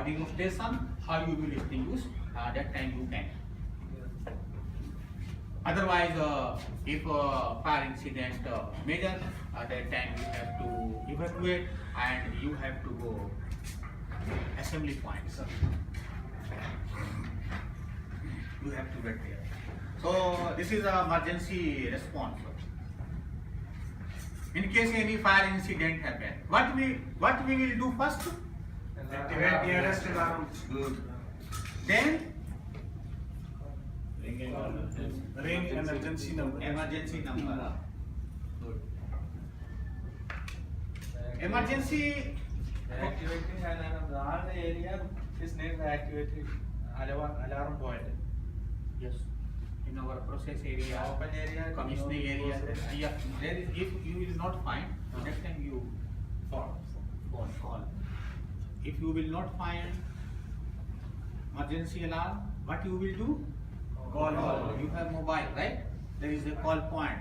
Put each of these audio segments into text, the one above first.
Arduino station, how you will extinguish, that time you can. Otherwise, if fire incident major, that time you have to evacuate and you have to go assembly points. You have to get there. So this is an emergency response. In case any fire incident happen, what we will do first? Activate nearest alarm. Good. Then Ring emergency number. emergency number. Good. Emergency. Activating alarm. All the area is named activated alarm point. Yes. In our process area, Open area, commissioning area, yeah, there is, if you will not find, next time you call. If you will not find emergency alarm, what you will do? Call. You have mobile, right? There is a call point.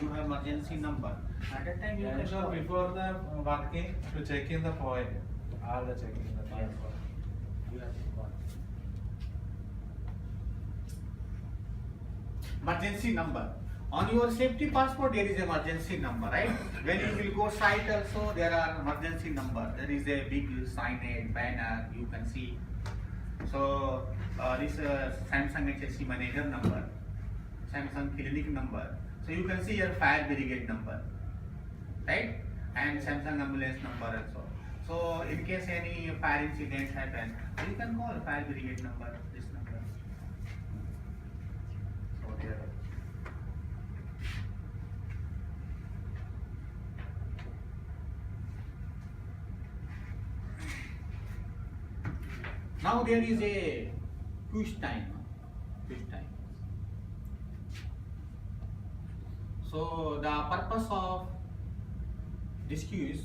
You have emergency number. At that time you can So call. before the working, to check in the point. All the checking the point. You have to call. Emergency number. On your safety passport there is emergency number, right? When you will go site also there are emergency number. There is a big signage, banner, you can see. So this Samsung HSC manager number, Samsung clinic number. So you can see your fire brigade number, right? And Samsung ambulance number also. So in case any fire incident happen, you can call fire brigade number, this number. So there. Now there is a quiz time. So the purpose of this quiz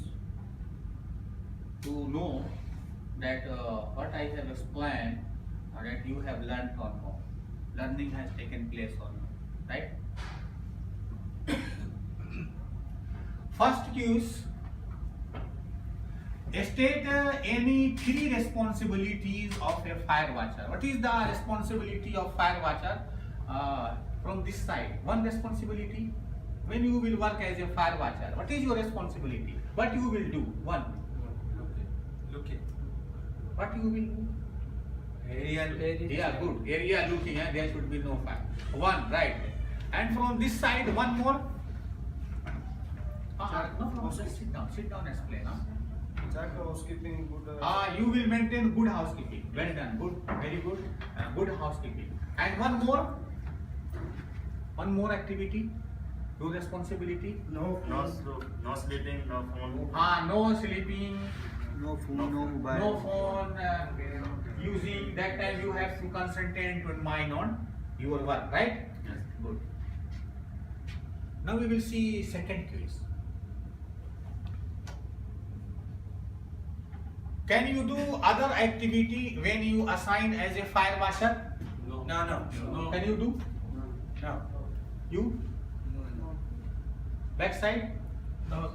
to know that what I have explained, that you have learned or not. Learning has taken place or not, right? First quiz. State any three responsibilities of a fire watcher. What is the responsibility of fire watcher? From this side, one responsibility. When you will work as a fire watcher, what is your responsibility? What you will do? One. Looking. What you will do? Area. Yeah, good. Area looking, there should be no fire. One, right. And from this side, one more. No, sit down, explain. Check housekeeping good. You will maintain good housekeeping. Well done. Good, very good. Good housekeeping. And one more activity. Your responsibility. No sleeping, no phone. No sleeping. No phone, no mobile. No phone using. That time you have to concentrate your mind on your work, right? Yes. Good. Now we will see second quiz. Can you do other activity when you assign as a fire washer? No. Can you do? No. You? Backside? No.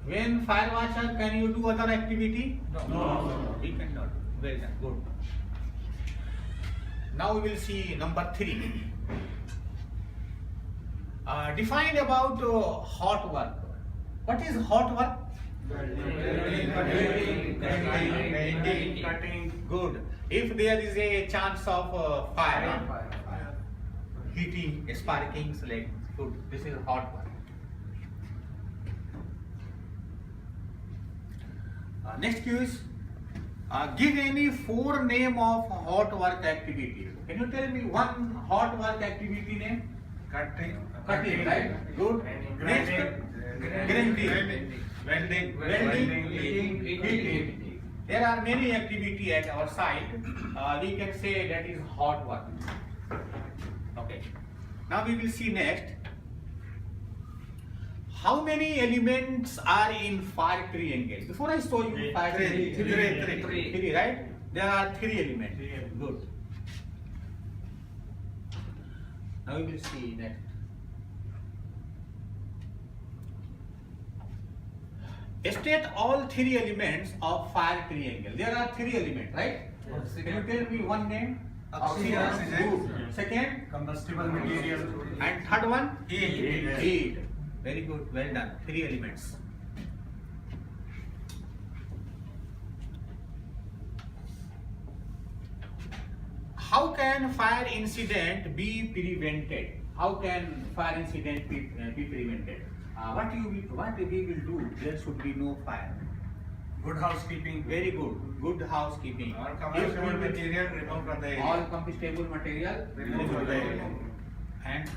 When fire washer, can you do other activity? No. We cannot. Well done. Good. Now we will see number 3. Define about hot work. What is hot work? Cutting. Good. If there is a chance of fire, heating, sparking, like good. This is hot work. Next quiz. Give any 4 name of hot work activity. Can you tell me one hot work activity name? Cutting. Cutting, right? Good. Next, grinding. Welding, heating. There are many activity at our site. We can say that is hot work. Okay. Now we will see next. How many elements are in fire triangle? Before I show you fire triangle. Three, right? There are 3 elements. Good. Now we will see next. State all three elements of fire triangle. There are three elements, right? Can you tell me one name? Oxygen. Good. Second? Combustible material. And third one? Heat. Heat. Very good. Well done. Three elements. How can fire incident be prevented? How can fire incident be prevented? What we will do? There should be no fire. Good housekeeping. Very good. Good housekeeping. All If combustible we will- material remove from the area. all combustible material Remove from the area. and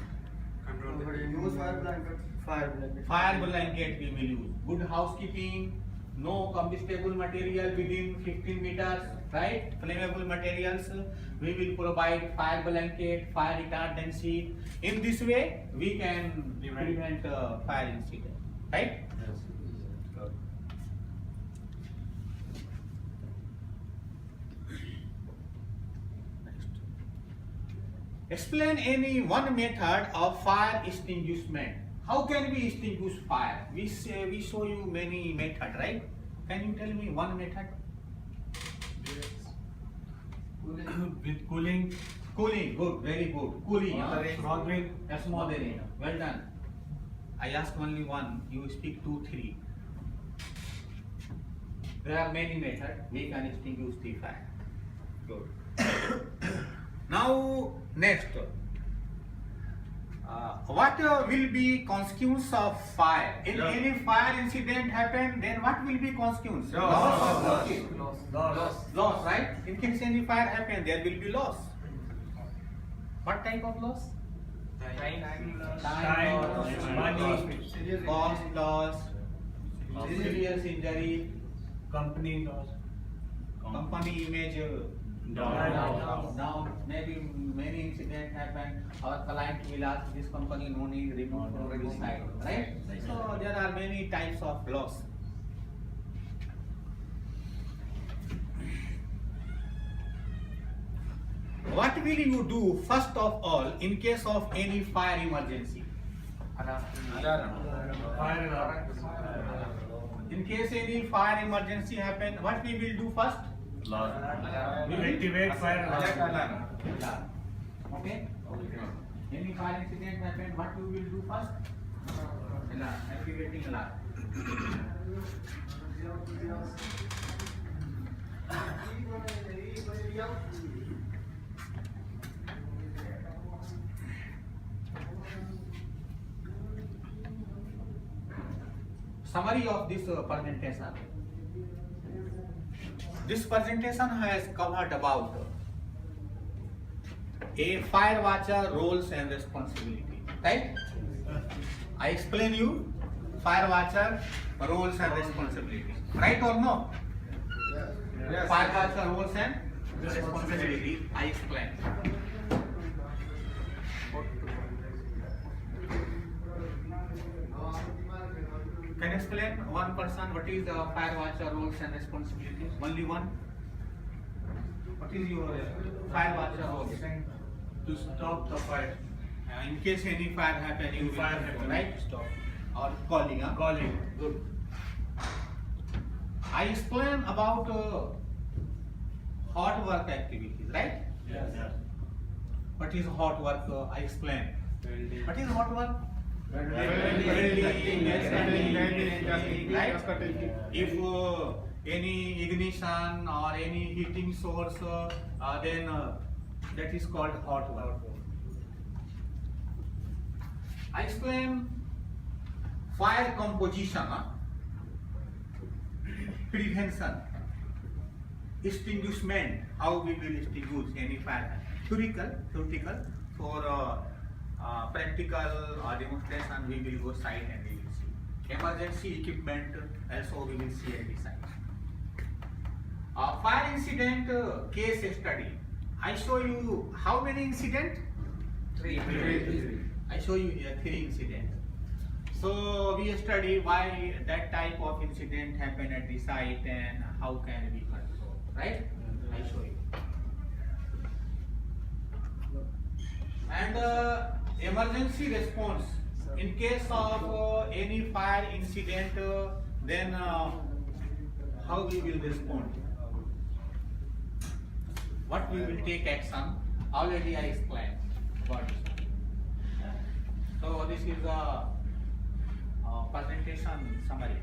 Use fire blanket. Fire blanket. fire blanket we will use. Good housekeeping, no combustible material within 15 meters, right? Flammable materials, we will provide fire blanket, fire retardant sheet. In this way, we can prevent fire incident, right? Explain any one method of fire extinguishment. How can we extinguish fire? We show you many method, right? Can you tell me one method? With cooling. Cooling, good, very good. Cooling, Smothering. smothering. Well done. I asked only one. You speak 2, 3. There are many methods. We can extinguish the fire. Good. Now next, what will be consequence of fire? In Yeah. any fire incident happen, then what will be consequence? Loss. Loss. Loss. Loss, right? In case any fire happen, there will be loss. What type of loss? Time, loss, money, cost loss, serious injury, company loss. company image down. Maybe many incidents happen. Our client will ask this company no need remove from the site, right? So there are many types of loss. What will you do first of all in case of any fire emergency? Fire alarm. In case any fire emergency happen, what we will do first? We will activate fire alarm. Okay? Any fire incident happen, what we will do first? Alarm, activating alarm. Summary of this presentation. This presentation has covered about a fire watcher roles and responsibility, right? I explain you fire watcher roles and responsibility, right or no? Yes. Fire watcher roles and responsibility, I explain. Can you explain one person what is the fire watcher roles and responsibilities? Only one. What is your fire watcher roles? To stop the fire. In case any fire happen, you will Fire happen. right? Stop. Or calling, huh? Calling. Good. I explain about hot work activities, right? Yes. What is hot work? I explain. What is hot work? Welding, right? If any ignition or any heating source, then that is called hot work. I explain fire composition, prevention, extinguishment, how we will extinguish any fire. Theoretical. For practical demonstration, we will go site and we will see. Emergency equipment also we will see at the site. Fire incident case study. I show you how many incident? Three. I show you here 3 incidents. So we study why that type of incident happened at the site and how can we control, right? I show you. And emergency response. In case of any fire incident, then how we will respond? What we will take action? Already I explained about this. So this is a presentation summary.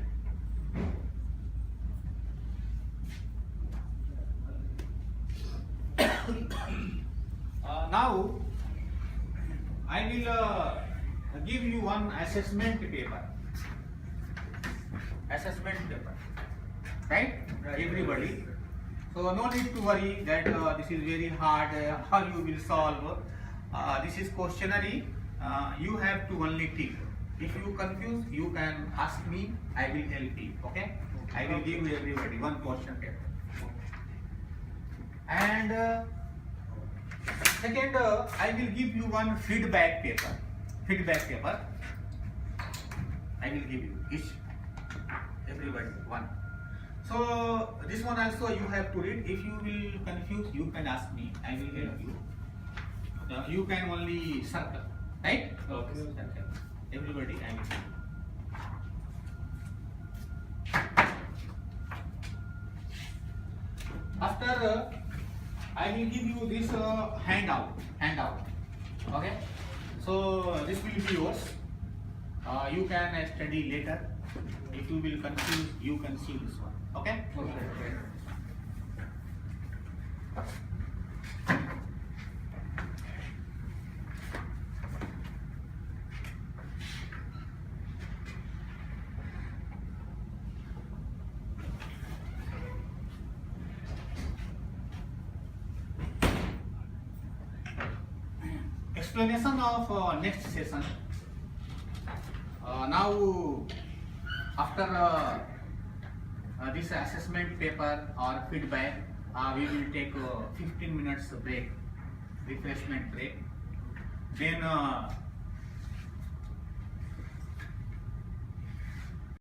Now I will give you one assessment paper. Assessment paper, right? Everybody. So no need to worry that this is very hard. How you will solve? This is questionnaire. You have to only tick. If you confuse, you can ask me. I will help you. Okay? I will give you everybody one question paper. And second, I will give you one feedback paper. Feedback paper. I will give you each. Everybody one. So this one also you have to read. If you will confuse, you can ask me. I will help you. You can only circle, right? Okay. Circle. Everybody, I will help you. After I will give you this handout. Okay. So this will be yours. You can study later. If you will confuse, you can see this one. Okay? Okay. Explanation of next session. Now after this assessment paper or feedback, we will take 15 minutes break, refreshment break. Then